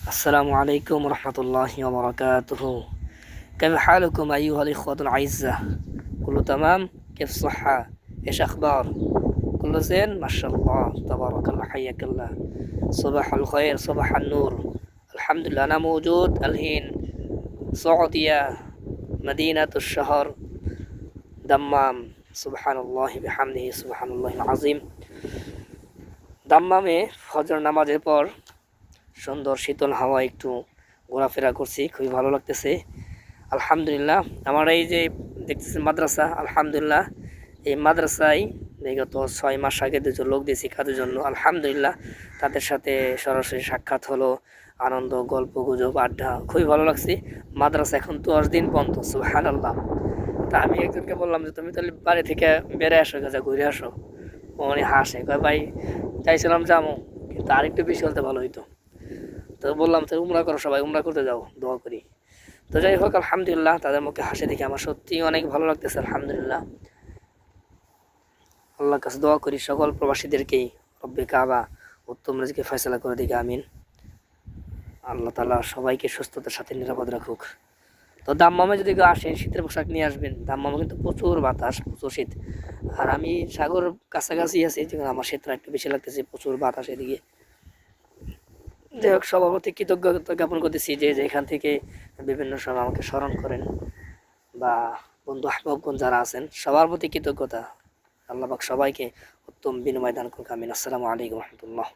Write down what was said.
السلام عليكم ورحمة الله وبركاته. كيف حالكم أيها الإخوة الأعزاء؟ كله تمام؟ كيف الصحة؟ إيش أخبار؟ كله زين؟ ما شاء الله تبارك الله حياك الله. صباح الخير صباح النور. الحمد لله أنا موجود الحين سعودية مدينة الشهر دمام. سبحان الله بحمده سبحان الله العظيم. দাম্মামে ফজর নামাজের পর সুন্দর শীতল হাওয়া একটু ঘোরাফেরা করছি, খুবই ভালো লাগতেছে আলহামদুলিল্লাহ। আমার এই যে দেখতেছেন মাদ্রাসা, আলহামদুলিল্লাহ এই মাদ্রাসায় বিগত 6 মাস আগে দুজন লোক দিয়েছি কাজের জন্য, আলহামদুলিল্লাহ তাদের সাথে সরাসরি সাক্ষাৎ হলো, আনন্দ গল্প গুজব আড্ডা, খুবই ভালো লাগছে। মাদ্রাসা এখন 10 দিন বন্ধ, সুবহানাল্লাহ। তা আমি একজনকে বললাম যে তুমি তাহলে বাড়ি থেকে বেড়ে আসো, যা ঘুরে আসো। উনি হাসে, কয় ভাই চাইছিলাম যাবো কিন্তু আরেকটু বেশি হতে ভালো হইতো। তো বললাম তো উমরা করো, সবাই উমরা করতে যাও, দোয়া করি। তো যাই হোক আলহামদুলিল্লাহ তাদের মুখে হাসি দেখে আমার সত্যি অনেক ভালো লাগতেছে আলহামদুলিল্লাহ। আল্লাহর কাছে দোয়া করি সকল প্রবাসীদেরকেই রব্বে কাবা উত্তম রিজকে ফয়সালা করে দিকে, আমিন। আল্লাহ তাআলা সবাইকে সুস্থতার সাথে নিরাপদ রাখুক। তো দাম্মামে যদি কেউ আসেন শীতের পোশাক নিয়ে আসবেন, দাম্মামে কিন্তু প্রচুর বাতাস, প্রচুর শীত। আর আমি সাগর কাছাকাছি আছি, যেখানে আমার শীতটা একটু বেশি লাগতেছে, প্রচুর বাতাস এদিকে। যাই হোক সবার প্রতি কৃতজ্ঞতা জ্ঞাপন করতেছি যে এখান থেকে বিভিন্ন সময় আমাকে স্মরণ করেন, বা বন্ধু আহবাবগণ যারা আছেন সবার প্রতি কৃতজ্ঞতা। আল্লাহ পাক সবাইকে উত্তম বিনিময় দান করুক, আমিন। আসসালামু আলাইকুম রহমতুল্লাহ।